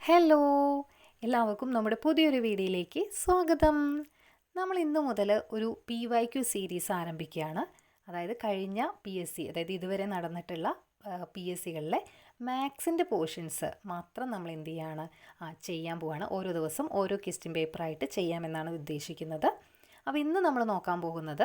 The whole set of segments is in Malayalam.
ഹലോ, എല്ലാവർക്കും നമ്മുടെ പുതിയൊരു വീഡിയോയിലേക്ക് സ്വാഗതം. നമ്മൾ ഇന്നു മുതൽ ഒരു PYQ സീരീസ് ആരംഭിക്കുകയാണ്. അതായത് കഴിഞ്ഞ PSC, അതായത് ഇതുവരെ നടന്നിട്ടുള്ള PSCകളിലെ മാത്സിൻ്റെ പോർഷൻസ് മാത്രം നമ്മൾ എന്ത് ചെയ്യാണ് ചെയ്യാൻ പോവുകയാണ്. ഓരോ ദിവസം ഓരോ ക്വസ്റ്റ്യൻ പേപ്പറായിട്ട് ചെയ്യാമെന്നാണ് ഉദ്ദേശിക്കുന്നത്. അപ്പോൾ ഇന്ന് നമ്മൾ നോക്കാൻ പോകുന്നത്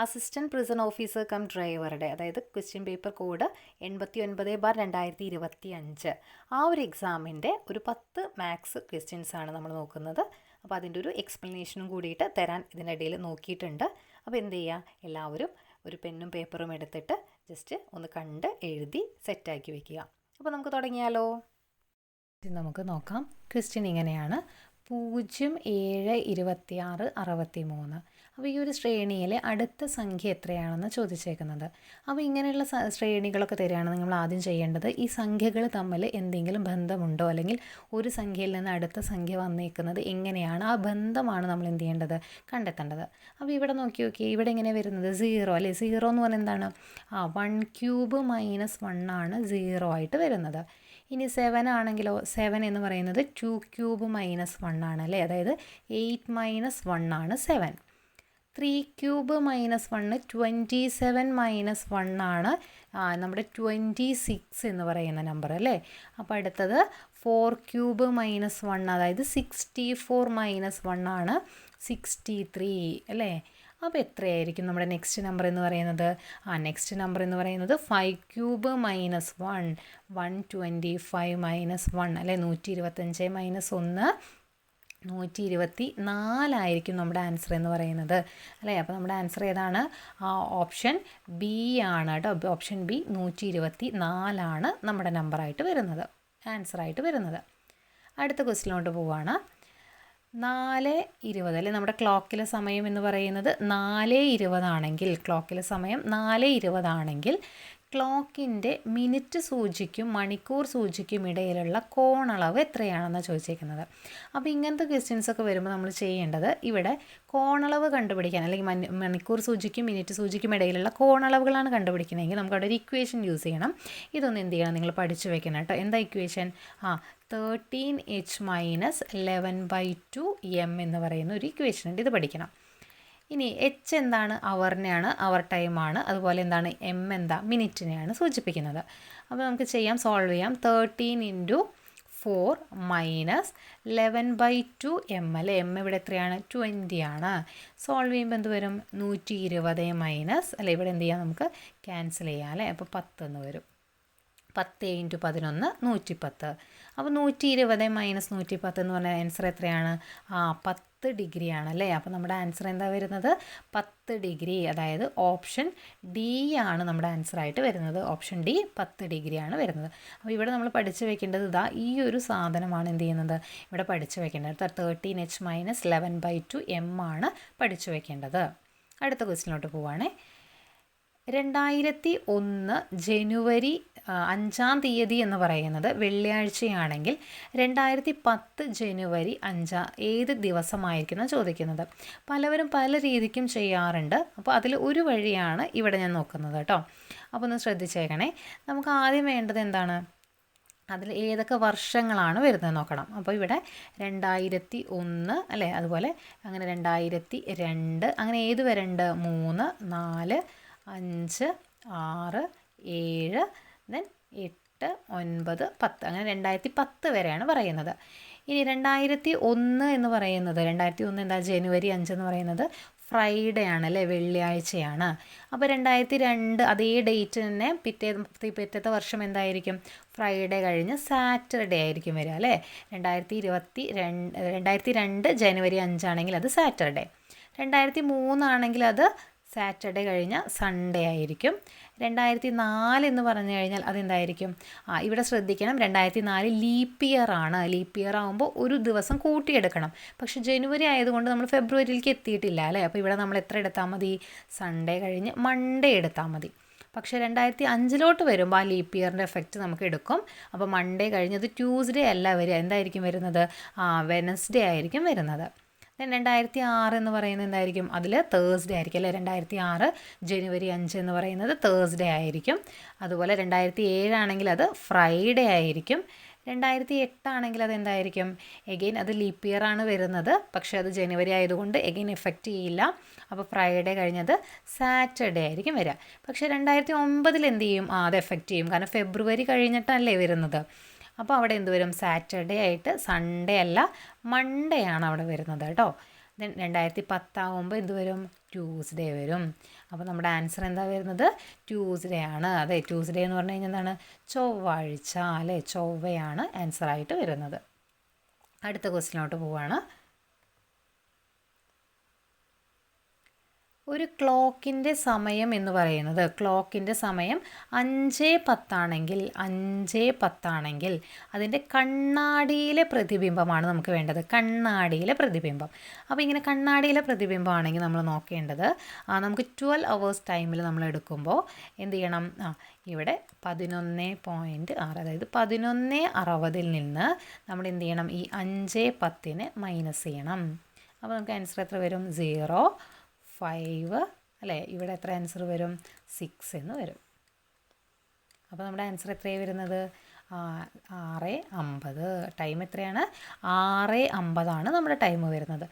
അസിസ്റ്റൻറ്റ് പ്രിസൺ ഓഫീസർ കം ഡ്രൈവറുടെ, അതായത് ക്വസ്റ്റ്യൻ പേപ്പർ കോഡ് 89/2025 ആ ഒരു എക്സാമിൻ്റെ ഒരു 10 മാത്സ് ക്വസ്റ്റ്യൻസാണ് നമ്മൾ നോക്കുന്നത്. അപ്പോൾ അതിൻ്റെ ഒരു എക്സ്പ്ലനേഷനും കൂടിയിട്ട് തരാൻ ഇതിനിടയിൽ നോക്കിയിട്ടുണ്ട്. അപ്പോൾ എന്ത് ചെയ്യുക, എല്ലാവരും ഒരു പെന്നും പേപ്പറും എടുത്തിട്ട് ജസ്റ്റ് ഒന്ന് കണ്ട് എഴുതി സെറ്റാക്കി വെക്കുക. അപ്പോൾ നമുക്ക് തുടങ്ങിയാലോ. നമുക്ക് നോക്കാം. ക്വസ്റ്റ്യൻ ഇങ്ങനെയാണ്: 0, 7, 26, 63. അപ്പോൾ ഈ ഒരു ശ്രേണിയിലെ അടുത്ത സംഖ്യ എത്രയാണെന്ന് ചോദിച്ചേക്കുന്നത്. അപ്പോൾ ഇങ്ങനെയുള്ള ശ്രേണികളൊക്കെ തരികയാണെങ്കിൽ നമ്മൾ ആദ്യം ചെയ്യേണ്ടത് ഈ സംഖ്യകൾ തമ്മിൽ എന്തെങ്കിലും ബന്ധമുണ്ടോ, അല്ലെങ്കിൽ ഒരു സംഖ്യയിൽ നിന്ന് അടുത്ത സംഖ്യ വന്നേക്കുന്നത് എങ്ങനെയാണ്, ആ ബന്ധമാണ് നമ്മൾ എന്ത് ചെയ്യേണ്ടത്, കണ്ടെത്തേണ്ടത്. അപ്പോൾ ഇവിടെ നോക്കി ഇവിടെ എങ്ങനെ വരുന്നത് 0 അല്ലേ. 0 എന്ന് പറഞ്ഞാൽ എന്താണ്? 1³ - 1 ആണ് 0 ആയിട്ട് വരുന്നത്. ഇനി 7 ആണെങ്കിലോ, 7 എന്ന് പറയുന്നത് 2³ - 1 ആണ് അല്ലേ. അതായത് 8 - 1 ആണ് 7. 3³ - 1 27 - 1 ആണ് നമ്മുടെ 26 എന്ന് പറയുന്ന നമ്പർ അല്ലേ. അപ്പോൾ അടുത്തത് 4³ - 1, അതായത് 64 - 1 ആണ് 63 അല്ലേ. അപ്പോൾ എത്രയായിരിക്കും നമ്മുടെ നെക്സ്റ്റ് നമ്പർ എന്ന് പറയുന്നത്? നെക്സ്റ്റ് നമ്പർ എന്ന് പറയുന്നത് 5³ - 1 125 - 1 അല്ലേ. 125 - 1 124 ആയിരിക്കും നമ്മുടെ ആൻസർ എന്ന് പറയുന്നത് അല്ലേ. അപ്പോൾ നമ്മുടെ ആൻസർ ഏതാണ്? ഓപ്ഷൻ ബി ആണ് കേട്ടോ. ഓപ്ഷൻ ബി 124 ആണ് നമ്മുടെ നമ്പറായിട്ട് വരുന്നത്, ആൻസറായിട്ട് വരുന്നത്. അടുത്ത ക്വസ്റ്റിലോട്ട് പോവുകയാണ്. 4:20 അല്ലേ. നമ്മുടെ ക്ലോക്കിലെ സമയം എന്ന് പറയുന്നത് 4:20 ആണെങ്കിൽ, ക്ലോക്കിലെ സമയം 4:20 ആണെങ്കിൽ ക്ലോക്കിൻ്റെ മിനിറ്റ് സൂചിക്കും മണിക്കൂർ സൂചിക്കും ഇടയിലുള്ള കോണളവ് എത്രയാണെന്ന് ചോദിച്ചേക്കുന്നത്. അപ്പോൾ ഇങ്ങനത്തെ ക്വസ്റ്റ്യൻസൊക്കെ വരുമ്പോൾ നമ്മൾ ചെയ്യേണ്ടത്, ഇവിടെ കോണളവ് കണ്ടുപിടിക്കാൻ, അല്ലെങ്കിൽ മണിക്കൂർ സൂചിക്കും മിനിറ്റ് സൂചിക്കും ഇടയിലുള്ള കോണളവുകളാണ് കണ്ടുപിടിക്കണമെങ്കിൽ നമുക്ക് അവിടെ ഒരു ഇക്വേഷൻ യൂസ് ചെയ്യണം. ഇതൊന്ന് എന്ത് ചെയ്യണം, നിങ്ങൾ പഠിച്ചു വെക്കണം കേട്ടോ. എന്താ ഇക്വേഷൻ? 13h - 11/2 m എന്ന് പറയുന്ന ഒരു ഇക്വേഷൻ ഉണ്ട്. ഇത് പഠിക്കണം. ഇനി h എന്താണ്? അവറിനെയാണ്, അവർ ടൈമാണ്. അതുപോലെ എന്താണ്? m എന്താ? മിനിറ്റിനെയാണ് സൂചിപ്പിക്കുന്നത്. അപ്പോൾ നമുക്ക് ചെയ്യാം, സോൾവ് ചെയ്യാം. 13 × 4 - 11/2 m അല്ലേ. m ഇവിടെ എത്രയാണ്? 20 ആണ്. സോൾവ് ചെയ്യുമ്പോൾ എന്ത് വരും? 120 മൈനസ് അല്ലേ. ഇവിടെ എന്ത് ചെയ്യാം, നമുക്ക് ക്യാൻസൽ ചെയ്യാം അല്ലേ. അപ്പോൾ 10 എന്ന് വരും. 10 × 11 110. അപ്പോൾ 120 - 110 എന്ന് പറഞ്ഞാൽ ആൻസർ എത്രയാണ്? 10 ഡിഗ്രി ആണല്ലേ. അപ്പോൾ നമ്മുടെ ആൻസർ എന്താ വരുന്നത്? 10 ഡിഗ്രി. അതായത് ഓപ്ഷൻ ഡി ആണ് നമ്മുടെ ആൻസറായിട്ട് വരുന്നത്. ഓപ്ഷൻ ഡി 10 ഡിഗ്രി ആണ് വരുന്നത്. അപ്പോൾ ഇവിടെ നമ്മൾ പഠിച്ചു വെക്കേണ്ടത് ഈ ഒരു സാധനമാണ് എന്ത് ചെയ്യുന്നത്, ഇവിടെ പഠിച്ചു വെക്കേണ്ടത്. 13h - 11/2 m ആണ് പഠിച്ചു വെക്കേണ്ടത്. അടുത്ത ക്വസ്റ്റിനോട്ട് പോവുകയാണേ. 2001 ജനുവരി 5-ാം തീയതി എന്ന് പറയുന്നത് വെള്ളിയാഴ്ചയാണെങ്കിൽ 2010 ജനുവരി 5 ഏത് ദിവസമായിരിക്കും എന്ന് ചോദിക്കുന്നത്. പലവരും പല രീതിക്കും ചെയ്യാറുണ്ട്. അപ്പോൾ അതിൽ ഒരു വഴിയാണ് ഇവിടെ ഞാൻ നോക്കുന്നത് കേട്ടോ. അപ്പോൾ ഒന്ന് ശ്രദ്ധിച്ചേക്കണേ. നമുക്ക് ആദ്യം വേണ്ടത് എന്താണ്, അതിൽ ഏതൊക്കെ വർഷങ്ങളാണ് വരുന്നത് നോക്കണം. അപ്പോൾ ഇവിടെ 2001 അല്ലേ, അതുപോലെ അങ്ങനെ 2002, അങ്ങനെ ഏത് വരെയുണ്ട്? 3, 4, 5, 6, 7, ദെൻ 8, 9, 10, അങ്ങനെ 2010 വരെയാണ് പറയുന്നത്. ഇനി 2001 എന്ന് പറയുന്നത്, 2001 എന്താ? ജനുവരി 5 എന്ന് പറയുന്നത് ഫ്രൈഡേ ആണല്ലേ, വെള്ളിയാഴ്ചയാണ്. അപ്പോൾ 2002 അതേ ഡേറ്റ് തന്നെ പിറ്റത്തെ വർഷം എന്തായിരിക്കും? ഫ്രൈഡേ കഴിഞ്ഞ് സാറ്റർഡേ ആയിരിക്കും വരിക അല്ലേ. 2002 ജനുവരി 5 ആണെങ്കിൽ അത് സാറ്റർഡേ. 2003 ആണെങ്കിൽ അത് സാറ്റർഡേ കഴിഞ്ഞ സൺഡേ ആയിരിക്കും. 2004 എന്ന് പറഞ്ഞു കഴിഞ്ഞാൽ അതെന്തായിരിക്കും? ഇവിടെ ശ്രദ്ധിക്കണം, 2004 ലീപ്പ് ഇയർ ആണ്. ലീപ്പ് ഇയർ ആകുമ്പോൾ ഒരു ദിവസം കൂട്ടിയെടുക്കണം. പക്ഷേ ജനുവരി ആയതുകൊണ്ട് നമ്മൾ ഫെബ്രുവരിയിലേക്ക് എത്തിയിട്ടില്ല അല്ലേ. അപ്പോൾ ഇവിടെ നമ്മൾ എത്ര എടുത്താൽ മതി? സൺഡേ കഴിഞ്ഞ് മൺഡേ എടുത്താൽ മതി. പക്ഷേ 2005 വരുമ്പോൾ ആ ലീപ്പ് ഇയറിൻ്റെ എഫക്റ്റ് നമുക്ക് എടുക്കും. അപ്പോൾ മൺഡേ കഴിഞ്ഞത് ട്യൂസ്ഡേ അല്ല വരിക, എന്തായിരിക്കും വരുന്നത്? വെനസ്ഡേ ആയിരിക്കും വരുന്നത്. ദെൻ 2006 എന്ന് പറയുന്നത് എന്തായിരിക്കും? അതിൽ തേഴ്സ്ഡേ ആയിരിക്കും അല്ലേ. 2006 ജനുവരി 5 എന്ന് പറയുന്നത് തേഴ്സ്ഡേ ആയിരിക്കും. അതുപോലെ 2007 ആണെങ്കിൽ അത് ഫ്രൈഡേ ആയിരിക്കും. 2008 ആണെങ്കിൽ അതെന്തായിരിക്കും? എഗെയിൻ അത് ലീപ്പ് ഇയർ ആണ് വരുന്നത്, പക്ഷേ അത് ജനുവരി ആയതുകൊണ്ട് എഗെയിൻ എഫക്റ്റ് ചെയ്യില്ല. അപ്പോൾ ഫ്രൈഡേ കഴിഞ്ഞത് സാറ്റർഡേ ആയിരിക്കും വരിക. പക്ഷേ 2009 എന്ത് ചെയ്യും? അത് എഫക്റ്റ് ചെയ്യും, കാരണം ഫെബ്രുവരി കഴിഞ്ഞിട്ടല്ലേ വരുന്നത്. അപ്പോൾ അവിടെ എന്ത് വരും? സാറ്റർഡേ ആയിട്ട് സൺഡേ അല്ല മൺഡേ ആണ് അവിടെ വരുന്നത് കേട്ടോ. ദെൻ 2010 ആകുമ്പോൾ എന്ത് വരും? ട്യൂസ്ഡേ വരും. അപ്പോൾ നമ്മുടെ ആൻസർ എന്താ വരുന്നത്? ട്യൂസ്ഡേ ആണ്. അതെ, ട്യൂസ്ഡേ എന്ന് പറഞ്ഞു കഴിഞ്ഞാൽ എന്താണ്? ചൊവ്വാഴ്ച അല്ലേ, ചൊവ്വയാണ് ആൻസറായിട്ട് വരുന്നത്. അടുത്ത ക്വസ്റ്റിനോട്ട് പോവുകയാണ്. ഒരു ക്ലോക്കിൻ്റെ സമയം എന്ന് പറയുന്നത്, ക്ലോക്കിൻ്റെ സമയം 5:10 ആണെങ്കിൽ അതിൻ്റെ കണ്ണാടിയിലെ പ്രതിബിംബമാണ് നമുക്ക് വേണ്ടത്. കണ്ണാടിയിലെ പ്രതിബിംബം. അപ്പോൾ ഇങ്ങനെ കണ്ണാടിയിലെ പ്രതിബിംബമാണെങ്കിൽ നമ്മൾ നോക്കേണ്ടത്, നമുക്ക് 12 hours ടൈമിൽ നമ്മൾ എടുക്കുമ്പോൾ എന്ത് ചെയ്യണം? ഇവിടെ 11.6, അതായത് 11:60 നിന്ന് നമ്മൾ എന്ത് ചെയ്യണം? ഈ 5:10 മൈനസ് ചെയ്യണം. അപ്പോൾ നമുക്ക് ആൻസർ എത്ര വരും? 0.5 അല്ലേ. ഇവിടെ എത്ര ആൻസർ വരും? 6 എന്ന് വരും. അപ്പോൾ നമ്മുടെ ആൻസർ എത്രയാണ് വരുന്നത്? 6:50. ടൈം എത്രയാണ്? 6:50 നമ്മുടെ ടൈം വരുന്നത്.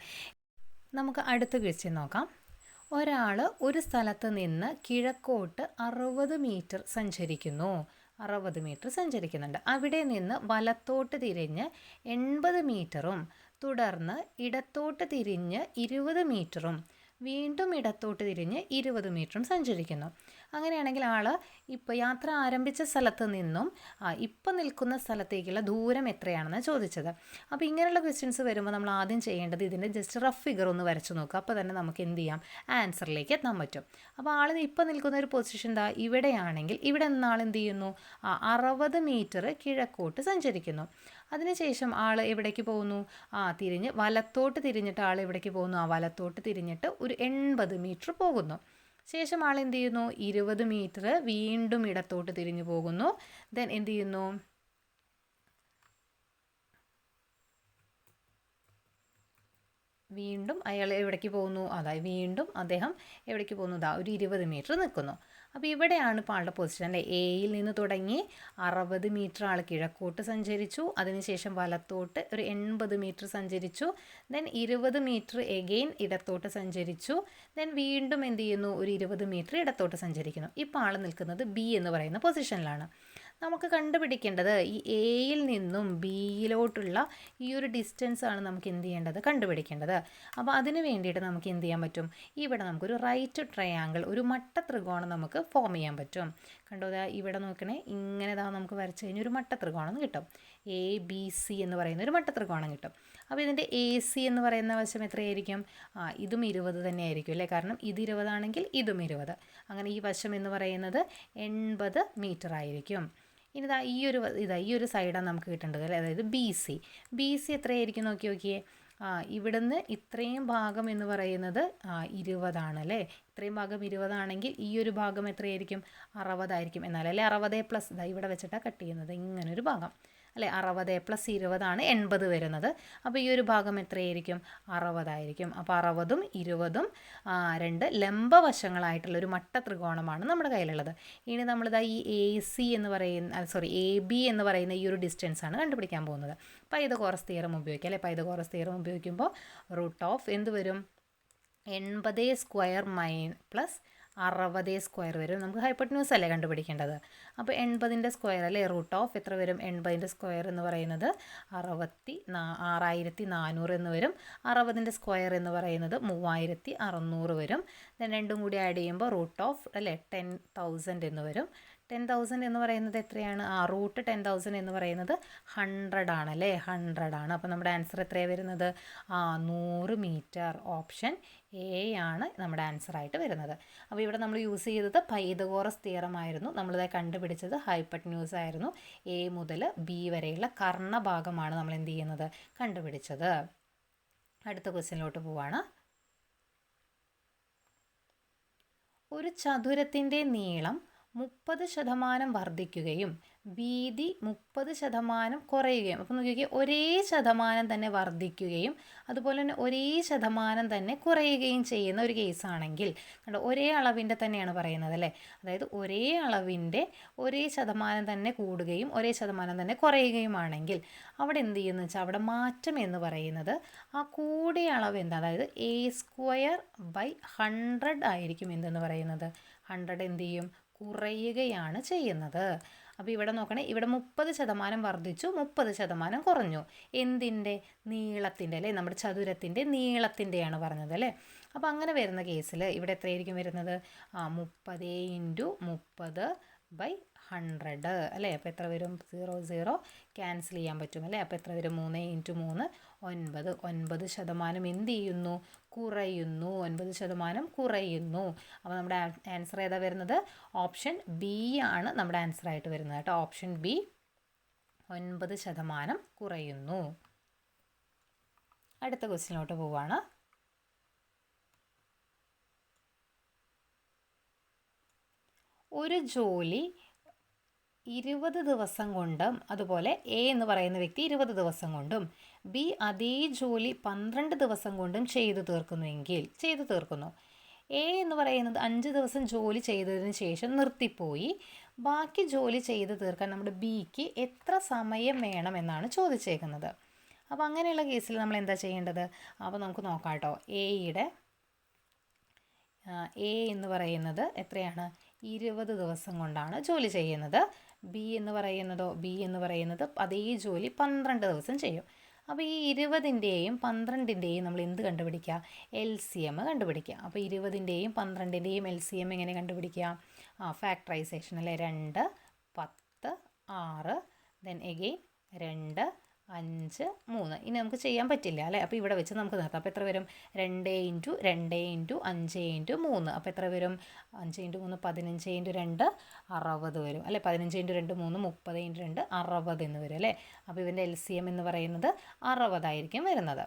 നമുക്ക് അടുത്ത ക്വസ്റ്റ്യൻ നോക്കാം. ഒരാൾ ഒരു സ്ഥലത്ത് നിന്ന് കിഴക്കോട്ട് 60 മീറ്റർ സഞ്ചരിക്കുന്നു. 60 മീറ്റർ സഞ്ചരിക്കുന്നുണ്ട്. അവിടെ നിന്ന് വലത്തോട്ട് തിരിഞ്ഞ് 80 മീറ്ററും തുടർന്ന് ഇടത്തോട്ട് തിരിഞ്ഞ് 20 മീറ്ററും വീണ്ടും ഇടത്തോട്ട് തിരിഞ്ഞ് 20 മീറ്ററും സഞ്ചരിക്കുന്നു. അങ്ങനെയാണെങ്കിൽ ആൾ ഇപ്പോൾ യാത്ര ആരംഭിച്ച സ്ഥലത്ത് നിന്നും ഇപ്പം നിൽക്കുന്ന സ്ഥലത്തേക്കുള്ള ദൂരം എത്രയാണെന്ന് ചോദിച്ചത്. അപ്പോൾ ഇങ്ങനെയുള്ള ക്വസ്റ്റ്യൻസ് വരുമ്പോൾ നമ്മൾ ആദ്യം ചെയ്യേണ്ടത് ഇതിൻ്റെ ജസ്റ്റ് റഫ് ഫിഗർ ഒന്ന് വരച്ച് നോക്കുക. അപ്പോൾ തന്നെ നമുക്ക് എന്ത് ചെയ്യാം? ആൻസറിലേക്ക് എത്താൻ പറ്റും. അപ്പോൾ ആൾ ഇപ്പം നിൽക്കുന്ന ഒരു പൊസിഷൻ ഇവിടെയാണെങ്കിൽ ഇവിടെ നിന്ന് ആൾ എന്ത് ചെയ്യുന്നു? 60 മീറ്റർ കിഴക്കോട്ട് സഞ്ചരിക്കുന്നു. അതിനുശേഷം ആൾ എവിടേക്ക് പോകുന്നു? തിരിഞ്ഞ് വലത്തോട്ട് തിരിഞ്ഞിട്ട് ആൾ എവിടേക്ക് പോകുന്നു? വലത്തോട്ട് തിരിഞ്ഞിട്ട് ഒരു 80 മീറ്റർ പോകുന്നു. ശേഷം ആൾ എന്ത് ചെയ്യുന്നു? 20 മീറ്റർ വീണ്ടും ഇടത്തോട്ട് തിരിഞ്ഞു പോകുന്നു. ദെൻ എന്ത് ചെയ്യുന്നു? വീണ്ടും അയാൾ എവിടേക്ക് പോകുന്നു? അതായത് വീണ്ടും അദ്ദേഹം എവിടേക്ക് പോകുന്നു? ഒരു 20 മീറ്റർ നിൽക്കുന്നു. അപ്പോൾ ഇവിടെയാണ് ഇപ്പോൾ ആളുടെ പൊസിഷൻ അല്ലേ. എയിൽ നിന്ന് തുടങ്ങി 60 മീറ്റർ ആൾ കിഴക്കോട്ട് സഞ്ചരിച്ചു. അതിനുശേഷം വലത്തോട്ട് ഒരു 80 മീറ്റർ സഞ്ചരിച്ചു. ദെൻ 20 മീറ്റർ എഗെയിൻ ഇടത്തോട്ട് സഞ്ചരിച്ചു. ദെൻ വീണ്ടും എന്ത് ചെയ്യുന്നു? ഒരു 20 മീറ്റർ ഇടത്തോട്ട് സഞ്ചരിക്കുന്നു. ഇപ്പോൾ ആൾ നിൽക്കുന്നത് ബി എന്ന് പറയുന്ന പൊസിഷനിലാണ്. നമുക്ക് കണ്ടുപിടിക്കേണ്ടത് ഈ എയിൽ നിന്നും ബിയിലോട്ടുള്ള ഈ ഒരു ഡിസ്റ്റൻസ് ആണ് നമുക്ക് എന്ത് ചെയ്യേണ്ടത്? കണ്ടുപിടിക്കേണ്ടത്. അപ്പോൾ അതിന് വേണ്ടിയിട്ട് നമുക്ക് എന്ത് ചെയ്യാൻ പറ്റും? ഇവിടെ നമുക്കൊരു റൈറ്റ് ട്രയാങ്കിൾ, ഒരു മട്ട ത്രികോണം നമുക്ക് ഫോം ചെയ്യാൻ പറ്റും. കണ്ടോ, ഇവിടെ നോക്കണേ, ഇങ്ങനെ നമുക്ക് വരച്ച് കഴിഞ്ഞാൽ ഒരു മട്ട ത്രികോണം കിട്ടും. ABC എന്ന് പറയുന്ന ഒരു മട്ട ത്രികോണം കിട്ടും. അപ്പോൾ ഇതിൻ്റെ AC എന്ന് പറയുന്ന വശം എത്രയായിരിക്കും? ഇതും 20 തന്നെ ആയിരിക്കും അല്ലേ, കാരണം ഇത് 20 ആണെങ്കിൽ ഇതും 20. അങ്ങനെ ഈ വശം എന്ന് പറയുന്നത് 80 മീറ്റർ ആയിരിക്കും. ഇനി ഈ ഒരു സൈഡാണ് നമുക്ക് കിട്ടേണ്ടത് അല്ലേ, അതായത് BC എത്രയായിരിക്കും നോക്കിയേ. ഇവിടുന്ന് ഇത്രയും ഭാഗം എന്ന് പറയുന്നത് 20 ആണല്ലേ. ഇത്രയും ഭാഗം 20 ആണെങ്കിൽ ഈ ഒരു ഭാഗം എത്രയായിരിക്കും? 60 ആയിരിക്കും. എന്നാലല്ലേ 60+ ഇവിടെ വെച്ചിട്ടാണ് കട്ട് ചെയ്യുന്നത്, ഇങ്ങനൊരു ഭാഗം അല്ലേ. 60 + 20 ആണ് 80 വരുന്നത്. അപ്പോൾ ഈ ഒരു ഭാഗം എത്രയായിരിക്കും? 60 ആയിരിക്കും. അപ്പോൾ 60ഉം 20ഉം രണ്ട് ലംബവശങ്ങളായിട്ടുള്ളൊരു മട്ട ത്രികോണമാണ് നമ്മുടെ കയ്യിലുള്ളത്. ഇനി നമ്മളിതാ ഈ AB എന്ന് പറയുന്ന ഈ ഒരു ഡിസ്റ്റൻസ് ആണ് കണ്ടുപിടിക്കാൻ പോകുന്നത്. പൈതഗോറസ് തിയറം ഉപയോഗിക്കുക അല്ലേ. പൈതഗോറസ് തിയറം ഉപയോഗിക്കുമ്പോൾ √ എന്ത് വരും? 80² പ്ലസ് 60² വരും. നമുക്ക് ഹൈപ്പോട്ടന്യൂസ് അല്ലേ കണ്ടുപിടിക്കേണ്ടത്. അപ്പോൾ 80ൻ്റെ സ്ക്വയർ അല്ലേ, √ എത്ര വരും? 80ൻ്റെ സ്ക്വയർ എന്ന് പറയുന്നത് 6400 എന്ന് വരും. 60ൻ്റെ സ്ക്വയർ എന്ന് പറയുന്നത് 3600 വരും. ദെൻ രണ്ടും കൂടി ആഡ് ചെയ്യുമ്പോൾ √ അല്ലേ 10,000 എന്ന് വരും. 10,000 എന്ന് പറയുന്നത് എത്രയാണ്? √10,000 എന്ന് പറയുന്നത് 100 ആണല്ലേ, 100 ആണ്. അപ്പോൾ നമ്മുടെ ആൻസർ എത്രയാണ് വരുന്നത്? 100 മീറ്റർ. ഓപ്ഷൻ എ ആണ് നമ്മുടെ ആൻസറായിട്ട് വരുന്നത്. അപ്പോൾ ഇവിടെ നമ്മൾ യൂസ് ചെയ്തത് പൈതഗോറസ് തിയറം ആയിരുന്നു. നമ്മളിത് കണ്ടുപിടിച്ചത് ഹൈപ്പോട്ടന്യൂസ് ആയിരുന്നു. എ മുതൽ ബി വരെയുള്ള കർണഭാഗമാണ് നമ്മൾ എന്ത് ചെയ്യുന്നത്? കണ്ടുപിടിച്ചത്. അടുത്ത ക്വസ്റ്റ്യനിലോട്ട് പോവാണ്. ഒരു ചതുരത്തിൻ്റെ നീളം 30% വർദ്ധിക്കുകയും വീതി 30% കുറയുകയും, അപ്പോൾ നോക്കിയാൽ ഒരേ ശതമാനം തന്നെ വർദ്ധിക്കുകയും അതുപോലെ തന്നെ ഒരേ ശതമാനം തന്നെ കുറയുകയും ചെയ്യുന്ന ഒരു കേസാണെങ്കിൽ, കണ്ടോ ഒരേ അളവിൻ്റെ തന്നെയാണ് പറയുന്നത് അല്ലേ, അതായത് ഒരേ അളവിൻ്റെ ഒരേ ശതമാനം തന്നെ കൂടുകയും ഒരേ ശതമാനം തന്നെ കുറയുകയുമാണെങ്കിൽ അവിടെ എന്ത് ചെയ്യുമെന്ന് വെച്ചാൽ അവിടെ മാറ്റം എന്ന് പറയുന്നത് ആ കൂടിയ അളവ് എന്താ, അതായത് a²/100 ആയിരിക്കും എന്തെന്ന് പറയുന്നത്, 100 എന്ത് ചെയ്യും, കുറയുകയാണ് ചെയ്യുന്നത്. അപ്പോൾ ഇവിടെ നോക്കണേ, ഇവിടെ 30% വർദ്ധിച്ചു, 30% കുറഞ്ഞു. എന്തിൻ്റെ, നീളത്തിൻ്റെ അല്ലേ, നമ്മുടെ ചതുരത്തിൻ്റെ നീളത്തിൻ്റെയാണ് പറഞ്ഞത് അല്ലേ. അപ്പോൾ അങ്ങനെ വരുന്ന കേസിൽ ഇവിടെ എത്രയായിരിക്കും വരുന്നത്, 30 × 30/100 അല്ലേ. അപ്പോൾ എത്ര വരും, 0 0 ക്യാൻസൽ ചെയ്യാൻ പറ്റും അല്ലേ. അപ്പോൾ എത്ര വരും, 3 × 3 9. 9% എന്ത് ചെയ്യുന്നു, കുറയുന്നു, 9% കുറയുന്നു. അപ്പോൾ നമ്മുടെ ആൻസർ ഏതാ വരുന്നത്, ഓപ്ഷൻ ബി ആണ് നമ്മുടെ ആൻസർ ആയിട്ട് വരുന്നത് കേട്ടോ. ഓപ്ഷൻ ബി 9% കുറയുന്നു. അടുത്ത ക്വസ്റ്റ്യനിലോട്ട് പോവാണ്. ഒരു ജോലി 20 ദിവസം കൊണ്ടും അതുപോലെ എ എന്ന് പറയുന്ന വ്യക്തി 20 ദിവസം കൊണ്ടും ബി അതേ ജോലി 12 ദിവസം കൊണ്ടും ചെയ്തു തീർക്കുന്നു. എ എന്ന് പറയുന്നത് 5 ദിവസം ജോലി ചെയ്തതിന് ശേഷം നിർത്തിപ്പോയി. ബാക്കി ജോലി ചെയ്തു തീർക്കാൻ നമ്മുടെ ബിക്ക് എത്ര സമയം വേണമെന്നാണ് ചോദിച്ചേക്കുന്നത്. അപ്പോൾ അങ്ങനെയുള്ള കേസിൽ നമ്മൾ എന്താ ചെയ്യേണ്ടത്, അപ്പോൾ നമുക്ക് നോക്കാം കേട്ടോ. എ എന്ന് പറയുന്നത് എത്രയാണ്, 20 ദിവസം കൊണ്ടാണ് ജോലി ചെയ്യുന്നത്. ബി എന്ന് പറയുന്നത് അതേ ജോലി 12 ദിവസം ചെയ്യും. അപ്പോൾ ഈ 20ൻ്റെയും 12ൻ്റെയും നമ്മൾ എന്ത് കണ്ടുപിടിക്കുക, LCM കണ്ടുപിടിക്കുക. അപ്പോൾ 20ൻ്റെയും 12ൻ്റെയും LCM എങ്ങനെ കണ്ടുപിടിക്കുക, ഫാക്ടറൈസേഷൻ അല്ലേ. 2 10 6 ദെൻ എഗെയിൻ 2 5 3. ഇനി നമുക്ക് ചെയ്യാൻ പറ്റില്ല അല്ലേ, അപ്പോൾ ഇവിടെ വെച്ച് നമുക്ക് നിർത്താം. അപ്പോൾ എത്ര വരും, 2 × 2 × 5 × 3. അപ്പോൾ എത്ര വരും, 5 × 3 15 × 2 60 വരും അല്ലേ. 15 × 2 3 30 × 2 60 എന്ന് വരും അല്ലേ. അപ്പോൾ ഇതിൻ്റെ LCM എന്ന് പറയുന്നത് 60 ആയിരിക്കും വരുന്നത്.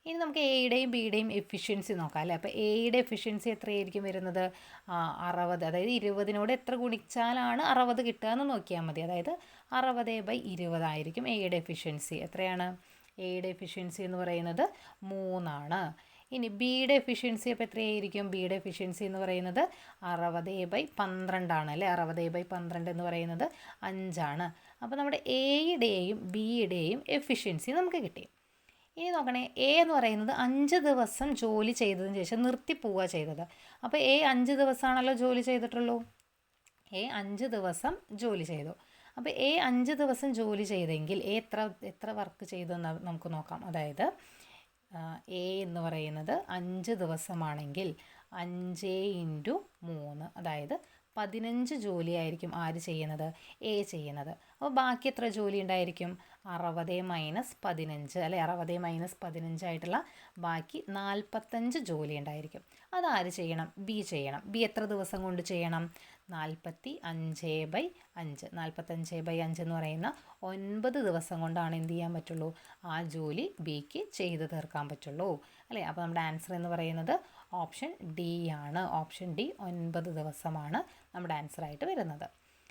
ഇനി നമുക്ക് എയുടെയും ബിയുടെയും എഫിഷ്യൻസി നോക്കാം അല്ലേ. അപ്പോൾ എയുടെ എഫിഷ്യൻസി എത്രയായിരിക്കും വരുന്നത്, 60. അതായത് 20നോട് എത്ര ഗുണിച്ചാലാണ് 60 കിട്ടുക എന്ന് നോക്കിയാൽ മതി. അതായത് 60/20 ആയിരിക്കും എയുടെ എഫിഷ്യൻസി. എത്രയാണ്, എയുടെ എഫിഷ്യൻസി എന്ന് പറയുന്നത് 3 ആണ്. ഇനി ബിയുടെ എഫിഷ്യൻസി അപ്പോൾ എത്രയായിരിക്കും, ബിയുടെ എഫിഷ്യൻസി എന്ന് പറയുന്നത് 60/12 ആണ് അല്ലേ. 60/12 എന്ന് പറയുന്നത് 5 ആണ്. അപ്പോൾ നമ്മുടെ എയുടെയും ബിയുടെയും എഫിഷ്യൻസി നമുക്ക് കിട്ടി. ഇനി നോക്കണേ, എ എന്ന് പറയുന്നത് 5 ദിവസം ജോലി ചെയ്തതിന് ശേഷം നിർത്തിപ്പോവുക ചെയ്തത്. അപ്പോൾ എ 5 ദിവസമാണല്ലോ ജോലി ചെയ്തിട്ടുള്ളൂ. എ 5 ദിവസം ജോലി ചെയ്തു. അപ്പോൾ എ 5 ദിവസം ജോലി ചെയ്തെങ്കിൽ എ എത്ര വർക്ക് ചെയ്തു എന്ന് നമുക്ക് നോക്കാം. അതായത് എ എന്ന് പറയുന്നത് 5 ദിവസമാണെങ്കിൽ 5 × 3 അതായത് 15 ജോലിയായിരിക്കും ആര് ചെയ്യുന്നത്, എ ചെയ്യുന്നത്. അപ്പോൾ ബാക്കി എത്ര ജോലി ഉണ്ടായിരിക്കും, 60 - 15 അല്ലെ. 60 - 15 ആയിട്ടുള്ള ബാക്കി 45 ജോലി ഉണ്ടായിരിക്കും. അതാര് ചെയ്യണം, ബി ചെയ്യണം. ബി എത്ര ദിവസം കൊണ്ട് ചെയ്യണം, 45/5. 45/5 എന്ന് പറയുന്ന 9 ദിവസം കൊണ്ടാണ് എന്ത് ചെയ്യാൻ പറ്റുള്ളൂ, ആ ജോലി ബിക്ക് ചെയ്ത് തീർക്കാൻ പറ്റുള്ളൂ അല്ലേ. അപ്പോൾ നമ്മുടെ ആൻസർ എന്ന് പറയുന്നത് ഓപ്ഷൻ ഡി ആണ്. ഓപ്ഷൻ ഡി 9 ദിവസമാണ് നമ്മുടെ ആൻസറായിട്ട് വരുന്നത്.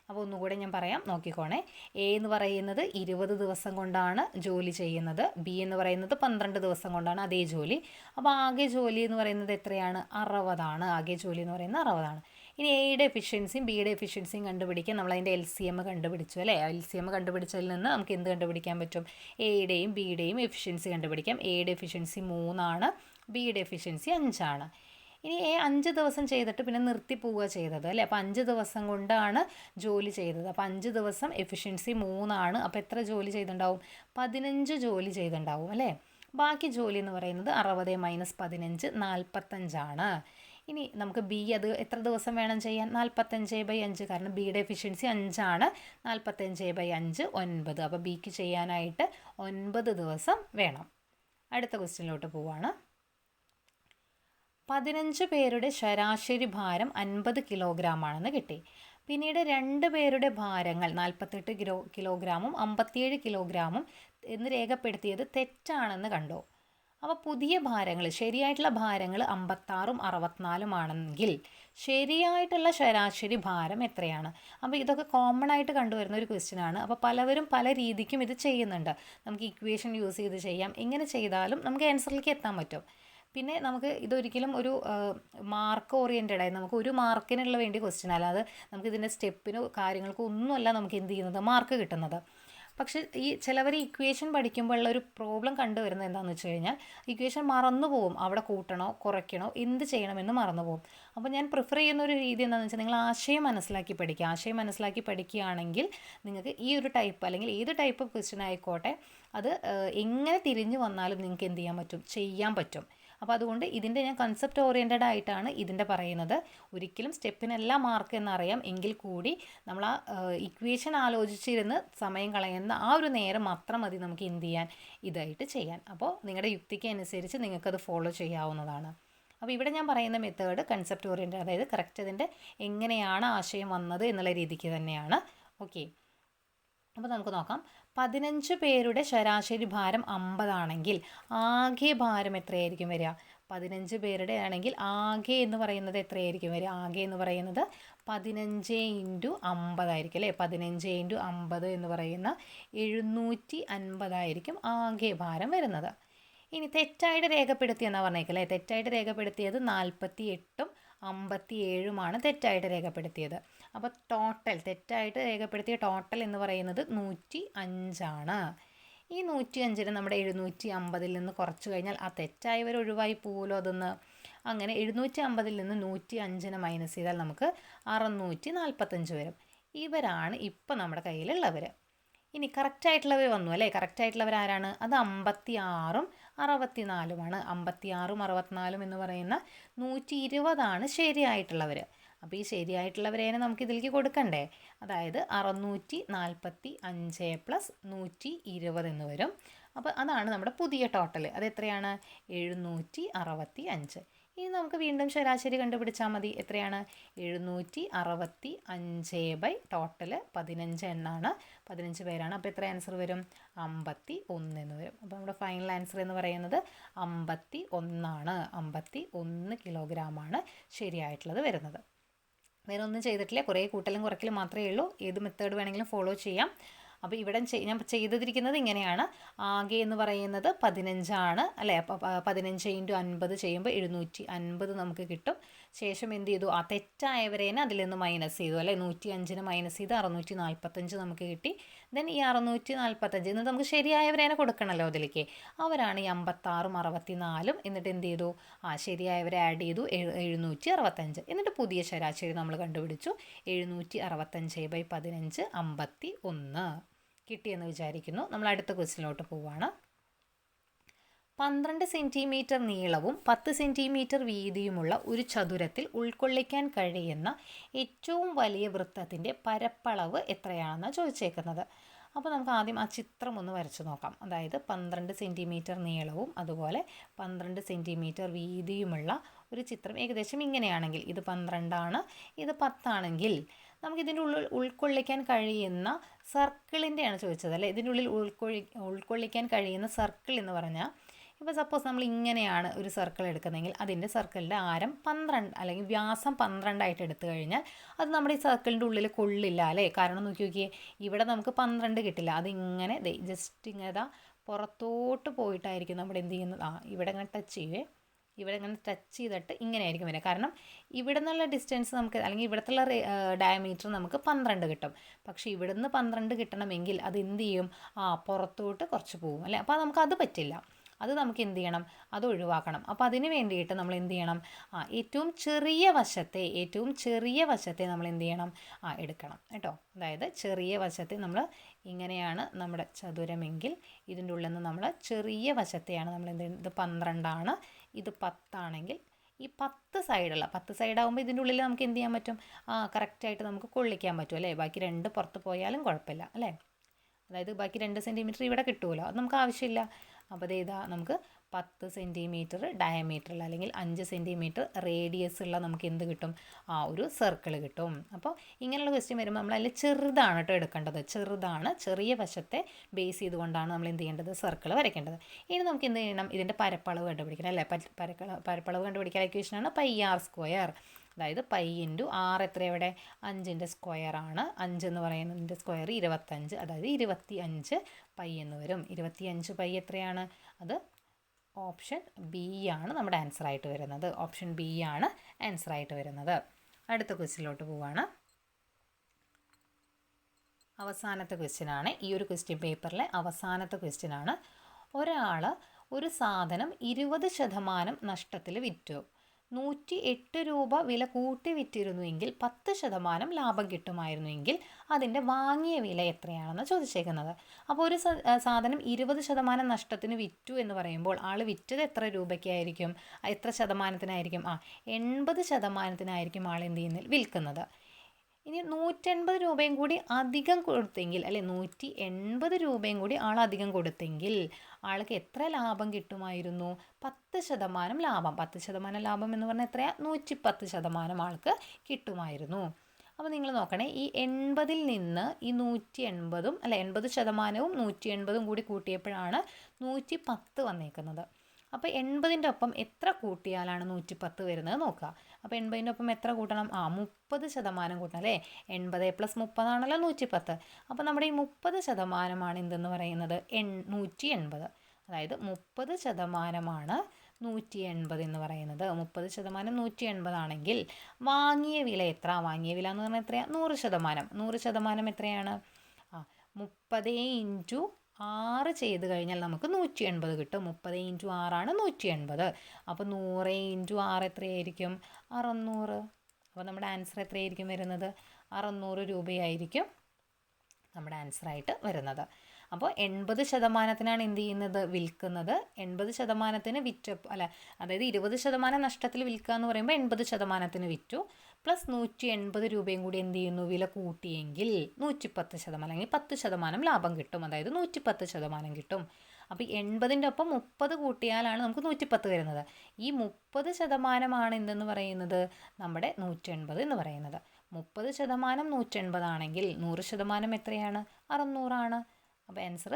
അപ്പോൾ ഒന്നുകൂടെ ഞാൻ പറയാം, നോക്കിക്കോണേ. എ എന്ന് പറയുന്നത് 20 ദിവസം കൊണ്ടാണ് ജോലി ചെയ്യുന്നത്. ബി എന്ന് പറയുന്നത് 12 ദിവസം കൊണ്ടാണ് അതേ ജോലി. അപ്പോൾ ആകെ ജോലി എന്ന് പറയുന്നത് എത്രയാണ്, 60 ആണ്. ആകെ ജോലി എന്ന് പറയുന്നത് 60 ആണ്. ഇനി എയുടെ എഫിഷ്യൻസിയും ബിയുടെ എഫിഷ്യൻസിയും കണ്ടുപിടിക്കാൻ നമ്മളതിൻ്റെ LCM കണ്ടുപിടിച്ചു അല്ലേ. LCM കണ്ടുപിടിച്ചതിൽ നിന്ന് നമുക്ക് എന്ത് കണ്ടുപിടിക്കാൻ പറ്റും, എയുടെയും ബിയുടെയും എഫിഷ്യൻസി കണ്ടുപിടിക്കാം. എയുടെ എഫിഷ്യൻസി 3 ആണ്, ബിയുടെ എഫിഷ്യൻസി 5 ആണ്. ഇനി എ 5 ദിവസം ചെയ്തിട്ട് പിന്നെ നിർത്തിപ്പോവുക ചെയ്തത് അല്ലേ. അപ്പോൾ 5 ദിവസം കൊണ്ടാണ് ജോലി ചെയ്തത്. അപ്പോൾ 5 ദിവസം എഫിഷ്യൻസി 3 ആണ്. അപ്പോൾ എത്ര ജോലി ചെയ്തിട്ടുണ്ടാവും, 15 ജോലി ചെയ്തിട്ടുണ്ടാവും അല്ലേ. ബാക്കി ജോലി എന്ന് പറയുന്നത് 60 - 15 45 ആണ്. ഇനി നമുക്ക് ബി അത് എത്ര ദിവസം വേണം ചെയ്യാൻ, 45/5. കാരണം ബിയുടെ എഫിഷ്യൻസി 5 ആണ്. 45/5 9. അപ്പോൾ ബിക്ക് ചെയ്യാനായിട്ട് 9 ദിവസം വേണം. അടുത്ത ക്വസ്റ്റ്യനിലോട്ട് പോവാണ്. 15 പേരുടെ ശരാശരി ഭാരം 50 കിലോഗ്രാം ആണെന്ന് കിട്ടി. പിന്നീട് 2 പേരുടെ ഭാരങ്ങൾ 48 കിലോഗ്രാമും 57 കിലോഗ്രാമും എന്ന് രേഖപ്പെടുത്തിയത് തെറ്റാണെന്ന് കണ്ടു. അപ്പോൾ പുതിയ ഭാരങ്ങൾ, ശരിയായിട്ടുള്ള ഭാരങ്ങൾ 56ഉം 64ഉം ആണെങ്കിൽ ശരിയായിട്ടുള്ള ശരാശരി ഭാരം എത്രയാണ്? അപ്പോൾ ഇതൊക്കെ കോമൺ ആയിട്ട് കണ്ടുവരുന്ന ഒരു ക്വസ്റ്റ്യൻ ആണ്. അപ്പോൾ പലവരും പല രീതിക്കും ഇത് ചെയ്യുന്നുണ്ട്. നമുക്ക് ഇക്വേഷൻ യൂസ് ചെയ്ത് ചെയ്യാം. എങ്ങനെ ചെയ്താലും നമുക്ക് ആൻസറിലേക്ക് എത്താൻ പറ്റും. പിന്നെ നമുക്ക് ഇതൊരിക്കലും ഒരു മാർക്ക് ഓറിയൻറ്റഡ് ആയി നമുക്ക് ഒരു മാർക്കിനുള്ള വേണ്ടി ക്വസ്റ്റ്യൻ അല്ലാതെ നമുക്ക് ഇതിൻ്റെ സ്റ്റെപ്പിനോ കാര്യങ്ങൾക്കോ ഒന്നുമല്ല നമുക്ക് എന്ത് ചെയ്യുന്നത് മാർക്ക് കിട്ടുന്നത്. പക്ഷേ ഈ ചിലവർ ഇക്വേഷൻ പഠിക്കുമ്പോഴുള്ള ഒരു പ്രോബ്ലം കണ്ടുവരുന്നത് എന്താണെന്ന് വെച്ച് കഴിഞ്ഞാൽ ഇക്വേഷൻ മറന്നു പോകും. അവിടെ കൂട്ടണോ കുറയ്ക്കണോ എന്ത് ചെയ്യണമെന്ന് മറന്നു പോകും. അപ്പോൾ ഞാൻ പ്രിഫർ ചെയ്യുന്ന ഒരു രീതി എന്താണെന്ന് വെച്ചാൽ നിങ്ങൾ ആശയം മനസ്സിലാക്കി പഠിക്കുക. ആശയം മനസ്സിലാക്കി പഠിക്കുകയാണെങ്കിൽ നിങ്ങൾക്ക് ഈ ഒരു ടൈപ്പ് അല്ലെങ്കിൽ ഏത് ടൈപ്പ് ക്വസ്റ്റ്യൻ ആയിക്കോട്ടെ അത് എങ്ങനെ തിരിഞ്ഞു വന്നാലും നിങ്ങൾക്ക് എന്ത് ചെയ്യാൻ പറ്റും, ചെയ്യാൻ പറ്റും. അപ്പോൾ അതുകൊണ്ട് ഇതിൻ്റെ ഞാൻ കൺസെപ്റ്റ് ഓറിയൻറ്റഡ് ആയിട്ടാണ് ഇതിൻ്റെ പറയുന്നത്. ഒരിക്കലും സ്റ്റെപ്പിനെല്ലാം മാർക്ക് എന്നറിയാം, എങ്കിൽ കൂടി നമ്മൾ ആ ഇക്വേഷൻ ആലോചിച്ചിരുന്ന് സമയം കളയുന്ന ആ ഒരു നേരം മാത്രം മതി നമുക്ക് എന്ത് ചെയ്യാൻ, ഇതായിട്ട് ചെയ്യാൻ. അപ്പോൾ നിങ്ങളുടെ യുക്തിക്ക് അനുസരിച്ച് നിങ്ങൾക്കത് ഫോളോ ചെയ്യാവുന്നതാണ്. അപ്പോൾ ഇവിടെ ഞാൻ പറയുന്ന മെത്തേഡ് കൺസെപ്റ്റ് ഓറിയൻറ്റഡ്, അതായത് കറക്റ്റ് അതിൻ്റെ എങ്ങനെയാണ് ആശയം വന്നത് എന്നുള്ള രീതിക്ക് തന്നെയാണ്. ഓക്കെ, അപ്പോൾ നമുക്ക് നോക്കാം. 15 പേരുടെ ശരാശരി ഭാരം 50 ആണെങ്കിൽ ആകെ ഭാരം എത്രയായിരിക്കും വരിക? 15 പേരുടെ ആണെങ്കിൽ ആകെ എന്ന് പറയുന്നത് എത്രയായിരിക്കും വരിക? ആകെ എന്ന് പറയുന്നത് 15 × 50 ആയിരിക്കും അല്ലേ. 15 × 50 എന്ന് പറയുന്ന 750 ആയിരിക്കും ആകെ ഭാരം വരുന്നത്. ഇനി തെറ്റായിട്ട് രേഖപ്പെടുത്തിയെന്നാണ് പറഞ്ഞേക്കല്ലേ. തെറ്റായിട്ട് രേഖപ്പെടുത്തിയത് 48ഉം 57ഉമാണ് തെറ്റായിട്ട് രേഖപ്പെടുത്തിയത്. അപ്പോൾ ടോട്ടൽ തെറ്റായിട്ട് രേഖപ്പെടുത്തിയ ടോട്ടൽ എന്ന് പറയുന്നത് 105 ആണ്. ഈ 105ന് നമ്മുടെ 750ൽ നിന്ന് കുറച്ച് കഴിഞ്ഞാൽ ആ തെറ്റായവർ ഒഴിവായി പോവുമല്ലോ അതൊന്ന്. അങ്ങനെ 750ൽ നിന്ന് 105നെ മൈനസ് ചെയ്താൽ നമുക്ക് 645 വരും. ഇവരാണ് ഇപ്പം നമ്മുടെ കയ്യിലുള്ളവർ. ഇനി കറക്റ്റായിട്ടുള്ളവർ വന്നു അല്ലേ. കറക്റ്റായിട്ടുള്ളവർ ആരാണ്? അത് 56ഉം 64ഉമാണ്. 56ഉം 64ഉം എന്ന് പറയുന്ന 120 ശരിയായിട്ടുള്ളവർ. അപ്പോൾ ഈ ശരിയായിട്ടുള്ളവരേനെ നമുക്ക് ഇതിലേക്ക് കൊടുക്കണ്ടേ. അതായത് 645 + 120 എന്ന് വരും. അപ്പോൾ അതാണ് നമ്മുടെ പുതിയ ടോട്ടൽ. അതെത്രയാണ്? 765. ഇനി നമുക്ക് വീണ്ടും ശരാശരി കണ്ടുപിടിച്ചാൽ മതി. എത്രയാണ്? 765 ടോട്ടൽ 15 എണ്ണാണ്, 15 പേരാണ്. അപ്പോൾ എത്ര ആൻസർ വരും? 51 എന്ന് വരും. അപ്പോൾ നമ്മുടെ ഫൈനൽ ആൻസർ എന്ന് പറയുന്നത് 51 ആണ്. 51 കിലോഗ്രാമാണ് ശരിയായിട്ടുള്ളത് വരുന്നത്. വേറെ ഒന്നും ചെയ്തിട്ടില്ല, കുറേ കൂട്ടലും കുറയ്ക്കലും മാത്രമേ ഉള്ളൂ. ഏത് മെത്തേഡ് വേണമെങ്കിലും ഫോളോ ചെയ്യാം. അപ്പോൾ ഇവിടെ ഞാൻ ചെയ്തിരിക്കുന്നത് ഇങ്ങനെയാണ്. ആകെ എന്ന് പറയുന്നത് 15 ആണ് അല്ലേ. അപ്പോൾ 15 × 50 ചെയ്യുമ്പോൾ 750 നമുക്ക് കിട്ടും. ശേഷം എന്ത് ചെയ്തു? ആ തെറ്റായവരേനെ അതിൽ നിന്ന് മൈനസ് ചെയ്തു അല്ലേ. 105നെ മൈനസ് ചെയ്ത് 645 നമുക്ക് കിട്ടി. ദെൻ ഈ 645 എന്നിട്ട് നമുക്ക് ശരിയായവരേനെ കൊടുക്കണമല്ലോ അതിലേക്ക്. അവരാണ് ഈ 56ഉം 64ഉം. എന്നിട്ട് എന്ത് ചെയ്തു? ശരിയായവരെ ആഡ് ചെയ്തു 765. എന്നിട്ട് പുതിയ ശരാശരി നമ്മൾ കണ്ടുപിടിച്ചു. 765 / 15 51 കിട്ടിയെന്ന് വിചാരിക്കുന്നു. നമ്മൾ അടുത്ത ക്വസ്റ്റ്യനിലോട്ട് പോവുകയാണ്. 12 സെൻറ്റിമീറ്റർ നീളവും 10 സെൻറ്റിമീറ്റർ വീതിയുമുള്ള ഒരു ചതുരത്തിൽ ഉൾക്കൊള്ളിക്കാൻ കഴിയുന്ന ഏറ്റവും വലിയ വൃത്തത്തിൻ്റെ പരപ്പളവ് എത്രയാണെന്നാണ് ചോദിച്ചേക്കുന്നത്. അപ്പോൾ നമുക്ക് ആദ്യം ആ ചിത്രം ഒന്ന് വരച്ച് നോക്കാം. അതായത് 12 സെൻറ്റിമീറ്റർ നീളവും അതുപോലെ 12 സെൻറ്റിമീറ്റർ വീതിയുമുള്ള ഒരു ചിത്രം ഏകദേശം ഇങ്ങനെയാണെങ്കിൽ, ഇത് 12 ആണ്, ഇത് 10 ആണെങ്കിൽ നമുക്കിതിൻ്റെ ഉള്ളിൽ ഉൾക്കൊള്ളിക്കാൻ കഴിയുന്ന സർക്കിളിൻ്റെയാണ് ചോദിച്ചത് അല്ലേ. ഇതിൻ്റെ ഉള്ളിൽ ഉൾക്കൊള്ളിക്കാൻ കഴിയുന്ന സർക്കിൾ എന്ന് പറഞ്ഞാൽ, ഇപ്പോൾ സപ്പോസ് നമ്മൾ ഇങ്ങനെയാണ് ഒരു സർക്കിൾ എടുക്കുന്നതെങ്കിൽ അതിൻ്റെ സർക്കിളിൻ്റെ ആരം 12 അല്ലെങ്കിൽ വ്യാസം 12 ആയിട്ട് എടുത്തു കഴിഞ്ഞാൽ അത് നമ്മുടെ ഈ സർക്കിളിൻ്റെ ഉള്ളിൽ കൊള്ളില്ല അല്ലേ. കാരണം നോക്കിയേ, ഇവിടെ നമുക്ക് 12 കിട്ടില്ല. അതിങ്ങനെ ജസ്റ്റ് ഇങ്ങനെ പുറത്തോട്ട് പോയിട്ടായിരിക്കും നമ്മുടെ എന്ത് ചെയ്യുന്നത്, ഇവിടെ ഇങ്ങനെ ടച്ച് ചെയ്യുവേ. ഇവിടെ ഇങ്ങനെ ടച്ച് ചെയ്തിട്ട് ഇങ്ങനെ ആയിരിക്കും വരിക. കാരണം ഇവിടെ നിന്നുള്ള ഡിസ്റ്റൻസ് നമുക്ക് അല്ലെങ്കിൽ ഇവിടത്തുള്ള ഡയമീറ്റർ നമുക്ക് 12 കിട്ടും. പക്ഷേ ഇവിടെ നിന്ന് 12 കിട്ടണമെങ്കിൽ അത് എന്ത് ചെയ്യും? പുറത്തോട്ട് കുറച്ച് പോകും അല്ലേ. അപ്പോൾ നമുക്കത് പറ്റില്ല. അത് നമുക്ക് എന്ത് ചെയ്യണം? അത് ഒഴിവാക്കണം. അപ്പോൾ അതിന് വേണ്ടിയിട്ട് നമ്മൾ എന്ത് ചെയ്യണം? ഏറ്റവും ചെറിയ വശത്തെ നമ്മൾ എന്ത് ചെയ്യണം? എടുക്കണം കേട്ടോ. അതായത് ചെറിയ വശത്തെ നമ്മൾ ഇങ്ങനെയാണ് നമ്മുടെ ചതുരമെങ്കിൽ ഇതിൻ്റെ ഉള്ളിൽ നിന്ന് നമ്മൾ ചെറിയ വശത്തെയാണ് നമ്മൾ എന്ത് ചെയ്യുന്നത്? ഇത് 12 ആണ്, ഇത് 10 ആണെങ്കിൽ ഈ 10 സൈഡാകുമ്പോൾ ഇതിൻ്റെ ഉള്ളിൽ നമുക്ക് എന്ത് ചെയ്യാൻ പറ്റും? കറക്റ്റായിട്ട് നമുക്ക് കൊള്ളിക്കാൻ പറ്റും അല്ലേ. ബാക്കി 2 പുറത്ത് പോയാലും കുഴപ്പമില്ല അല്ലേ. അതായത് ബാക്കി 2 സെൻറ്റിമീറ്റർ ഇവിടെ കിട്ടുമല്ലോ, അത് നമുക്ക് ആവശ്യമില്ല. അപ്പോൾ ഇതാ നമുക്ക് 10 സെൻറ്റിമീറ്റർ ഡയമീറ്ററിൽ അല്ലെങ്കിൽ 5 സെൻറ്റിമീറ്റർ റേഡിയസ് ഉള്ള നമുക്ക് എന്ത് കിട്ടും? ഒരു സർക്കിൾ കിട്ടും. അപ്പോൾ ഇങ്ങനെയുള്ള ക്വസ്റ്റ്യൻ വരുമ്പോൾ നമ്മൾ അതിൽ ചെറുതാണ് കേട്ടോ എടുക്കേണ്ടത്. ചെറുതാണ്, ചെറിയ വശത്തെ ബേസ് ചെയ്തുകൊണ്ടാണ് നമ്മൾ എന്ത് ചെയ്യേണ്ടത്? സർക്കിൾ വരയ്ക്കേണ്ടത്. ഇനി നമുക്ക് എന്ത് ചെയ്യണം? ഇതിൻ്റെ പരപ്പളവ് കണ്ടുപിടിക്കണം അല്ലേ? പരപ്പളവ് കണ്ടുപിടിക്കാൻ ഇക്വേഷനാണ് പൈ ആർ സ്ക്വയർ. അതായത് പൈ ഇൻറ്റു ആർ എത്ര? ഇവിടെ 5ൻ്റെ സ്ക്വയറാണ്. 5 എന്ന് പറയുന്നതിൻ്റെ സ്ക്വയർ 25, അതായത് 25 പൈ എന്ന് വരും. 25 പൈ എത്രയാണ്? അത് ഓപ്ഷൻ ബി ആണ് നമ്മുടെ ആൻസറായിട്ട് വരുന്നത്. ഓപ്ഷൻ ബി ആണ് ആൻസറായിട്ട് വരുന്നത്. അടുത്ത ക്വസ്റ്റ്യനിലോട്ട് പോവുകയാണ്. അവസാനത്തെ ക്വസ്റ്റ്യനാണ്. ഈ ഒരു ക്വസ്റ്റ്യൻ പേപ്പറിലെ അവസാനത്തെ ക്വസ്റ്റ്യനാണ്. ഒരാൾ ഒരു സാധനം 20% നഷ്ടത്തിൽ വിറ്റു. 108 രൂപ വില കൂട്ടി വിറ്റിരുന്നുവെങ്കിൽ 10% ലാഭം കിട്ടുമായിരുന്നുവെങ്കിൽ അതിൻ്റെ വാങ്ങിയ വില എത്രയാണെന്ന് ചോദിച്ചേക്കുന്നത്. അപ്പോൾ ഒരു സാധനം 20% നഷ്ടത്തിന് വിറ്റു എന്ന് പറയുമ്പോൾ ആൾ വിറ്റത് എത്ര രൂപയ്ക്കായിരിക്കും? എത്ര ശതമാനത്തിനായിരിക്കും? 80% ആൾ എന്ത് ചെയ്യുന്നത്? വിൽക്കുന്നത്. ഇനി 180 രൂപയും കൂടി അധികം കൊടുത്തെങ്കിൽ, അല്ലെ 180 രൂപയും കൂടി ആൾ അധികം കൊടുത്തെങ്കിൽ ആൾക്ക് എത്ര ലാഭം കിട്ടുമായിരുന്നു? 10% ലാഭം. 10% ലാഭം എന്ന് പറഞ്ഞാൽ എത്രയാ? 110% ആൾക്ക് കിട്ടുമായിരുന്നു. അപ്പോൾ നിങ്ങൾ നോക്കണേ, ഈ 80ൽ നിന്ന് ഈ 180ഉം അല്ല 80%വും 180ഉം കൂടി കൂട്ടിയപ്പോഴാണ് 110 വന്നേക്കുന്നത്. അപ്പോൾ 80ൻ്റെ ഒപ്പം എത്ര കൂട്ടിയാലാണ് 110 വരുന്നത് നോക്കുക. അപ്പോൾ 80ൻ്റെ ഒപ്പം എത്ര കൂട്ടണം? 30% കൂട്ടണം അല്ലേ? 80 + 30 ആണല്ലോ 110. അപ്പോൾ നമ്മുടെ ഈ 30% എന്തെന്ന് പറയുന്നത്? 180. അതായത് 30% 180 എന്ന് പറയുന്നത്. 30% 180 ആണെങ്കിൽ വാങ്ങിയ വില എത്ര? വാങ്ങിയ വില എന്ന് പറഞ്ഞാൽ എത്രയാണ്? 100%. 100% എത്രയാണ്? 30 × 6 ചെയ്ത് കഴിഞ്ഞാൽ നമുക്ക് 180 കിട്ടും. 30 × 6 180. അപ്പോൾ 100 × 6 എത്രയായിരിക്കും? 600. അപ്പോൾ നമ്മുടെ ആൻസർ എത്രയായിരിക്കും വരുന്നത്? 600 രൂപയായിരിക്കും നമ്മുടെ ആൻസറായിട്ട് വരുന്നത്. അപ്പോൾ 80%-നാണ് എന്ത് ചെയ്യുന്നത്? വിൽക്കുന്നത്. 80%-ന് വിറ്റ് അതായത് 20% നഷ്ടത്തിൽ വിൽക്കുക എന്ന് പറയുമ്പോൾ 80%-ന് വിറ്റു പ്ലസ് 180 രൂപയും കൂടി എന്ത് ചെയ്യുന്നു? വില കൂട്ടിയെങ്കിൽ 110% അല്ലെങ്കിൽ 10% ലാഭം കിട്ടും. അതായത് 110% കിട്ടും. അപ്പോൾ 80ൻ്റെ ഒപ്പം 30 കൂട്ടിയാലാണ് നമുക്ക് 110 വരുന്നത്. ഈ 30% എന്തെന്ന് പറയുന്നത്? നമ്മുടെ 180 എന്ന് പറയുന്നത്. 30% 180 ആണെങ്കിൽ 100% എത്രയാണ്? 600 ആണ്. അപ്പോൾ ആൻസർ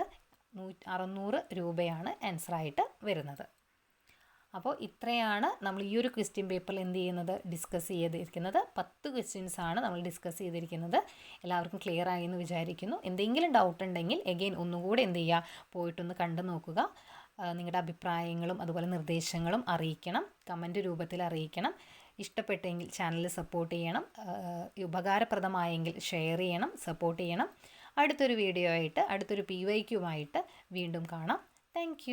600 രൂപയാണ് ആൻസറായിട്ട് വരുന്നത്. അപ്പോൾ ഇത്രയാണ് നമ്മൾ ഈ ഒരു ക്വസ്റ്റ്യൻ പേപ്പറിൽ എന്ത് ചെയ്യുന്നത്? ഡിസ്കസ് ചെയ്തിരിക്കുന്നത്. 10 ക്വസ്റ്റ്യൻസ് ആണ് നമ്മൾ ഡിസ്കസ് ചെയ്തിരിക്കുന്നത്. എല്ലാവർക്കും ക്ലിയർ ആയി എന്ന് വിചാരിക്കുന്നു. എന്തെങ്കിലും ഡൗട്ട് ഉണ്ടെങ്കിൽ എഗെയിൻ ഒന്നുകൂടെ എന്ത് ചെയ്യുക? പോയിട്ടൊന്ന് കണ്ടു നോക്കുക. നിങ്ങളുടെ അഭിപ്രായങ്ങളും അതുപോലെ നിർദ്ദേശങ്ങളും അറിയിക്കണം. കമൻറ്റ് രൂപത്തിൽ അറിയിക്കണം. ഇഷ്ടപ്പെട്ടെങ്കിൽ ചാനൽ സപ്പോർട്ട് ചെയ്യണം. ഉപകാരപ്രദമായെങ്കിൽ ഷെയർ ചെയ്യണം, സപ്പോർട്ട് ചെയ്യണം. അടുത്തൊരു വീഡിയോ ആയിട്ട്, അടുത്തൊരു PYQ വീണ്ടും കാണാം. താങ്ക്